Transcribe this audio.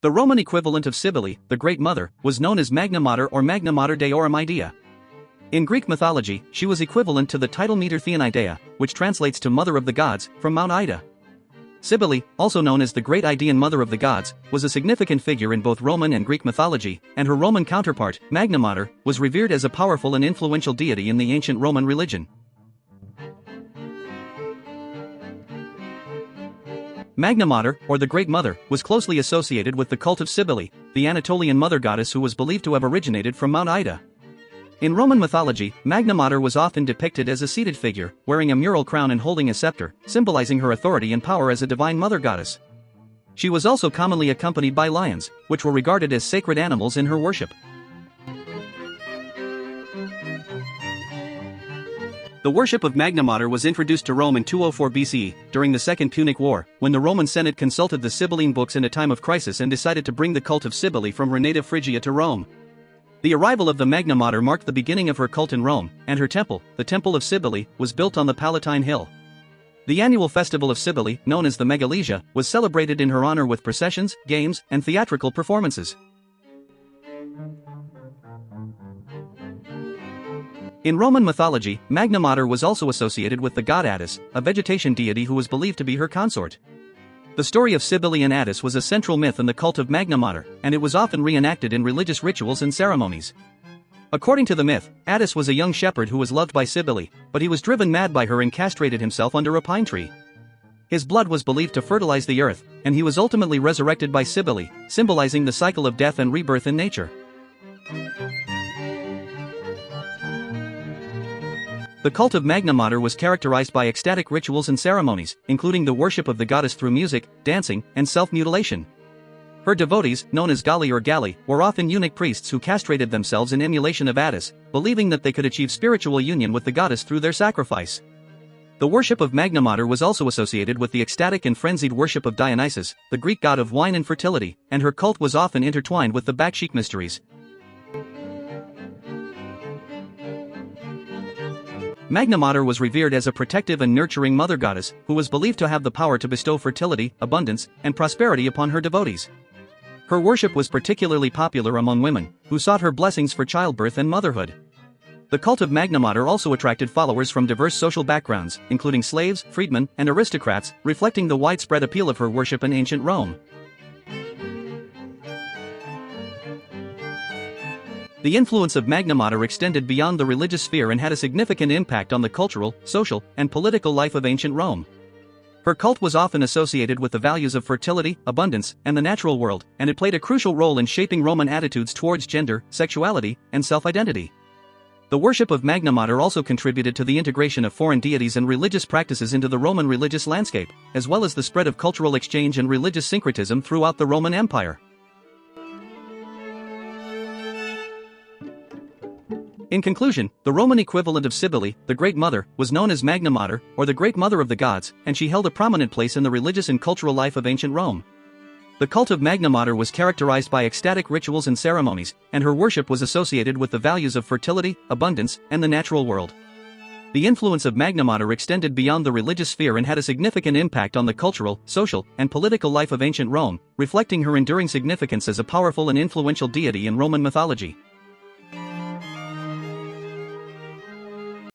The Roman equivalent of Cybele, the Great Mother, was known as Magna Mater or Magna Mater deorum Idaia. In Greek mythology, she was equivalent to the title Meter Theon Idaia, which translates to Mother of the Gods, from Mount Ida. Cybele, also known as the Great Idaean Mother of the Gods, was a significant figure in both Roman and Greek mythology, and her Roman counterpart, Magna Mater, was revered as a powerful and influential deity in the ancient Roman religion. Magna Mater, or the Great Mother, was closely associated with the cult of Cybele, the Anatolian mother goddess who was believed to have originated from Mount Ida. In Roman mythology, Magna Mater was often depicted as a seated figure, wearing a mural crown and holding a scepter, symbolizing her authority and power as a divine mother goddess. She was also commonly accompanied by lions, which were regarded as sacred animals in her worship. The worship of Magna Mater was introduced to Rome in 204 BCE, during the Second Punic War, when the Roman Senate consulted the Sibylline books in a time of crisis and decided to bring the cult of Cybele from Renative Phrygia to Rome. The arrival of the Magna Mater marked the beginning of her cult in Rome, and her temple, the Temple of Cybele, was built on the Palatine Hill. The annual festival of Cybele, known as the Megalesia, was celebrated in her honor with processions, games, and theatrical performances. In Roman mythology, Magna Mater was also associated with the god Attis, a vegetation deity who was believed to be her consort. The story of Cybele and Attis was a central myth in the cult of Magna Mater, and it was often reenacted in religious rituals and ceremonies. According to the myth, Attis was a young shepherd who was loved by Cybele, but he was driven mad by her and castrated himself under a pine tree. His blood was believed to fertilize the earth, and he was ultimately resurrected by Cybele, symbolizing the cycle of death and rebirth in nature. The cult of Magna Mater was characterized by ecstatic rituals and ceremonies, including the worship of the goddess through music, dancing, and self-mutilation. Her devotees, known as Galli or Galli, were often eunuch priests who castrated themselves in emulation of Attis, believing that they could achieve spiritual union with the goddess through their sacrifice. The worship of Magna Mater was also associated with the ecstatic and frenzied worship of Dionysus, the Greek god of wine and fertility, and her cult was often intertwined with the Bakshik mysteries. Magna Mater was revered as a protective and nurturing mother goddess, who was believed to have the power to bestow fertility, abundance, and prosperity upon her devotees. Her worship was particularly popular among women, who sought her blessings for childbirth and motherhood. The cult of Magna Mater also attracted followers from diverse social backgrounds, including slaves, freedmen, and aristocrats, reflecting the widespread appeal of her worship in ancient Rome. The influence of Magna Mater extended beyond the religious sphere and had a significant impact on the cultural, social, and political life of ancient Rome. Her cult was often associated with the values of fertility, abundance, and the natural world, and it played a crucial role in shaping Roman attitudes towards gender, sexuality, and self-identity. The worship of Magna Mater also contributed to the integration of foreign deities and religious practices into the Roman religious landscape, as well as the spread of cultural exchange and religious syncretism throughout the Roman Empire. In conclusion, the Roman equivalent of Cybele, the Great Mother, was known as Magna Mater, or the Great Mother of the Gods, and she held a prominent place in the religious and cultural life of ancient Rome. The cult of Magna Mater was characterized by ecstatic rituals and ceremonies, and her worship was associated with the values of fertility, abundance, and the natural world. The influence of Magna Mater extended beyond the religious sphere and had a significant impact on the cultural, social, and political life of ancient Rome, reflecting her enduring significance as a powerful and influential deity in Roman mythology.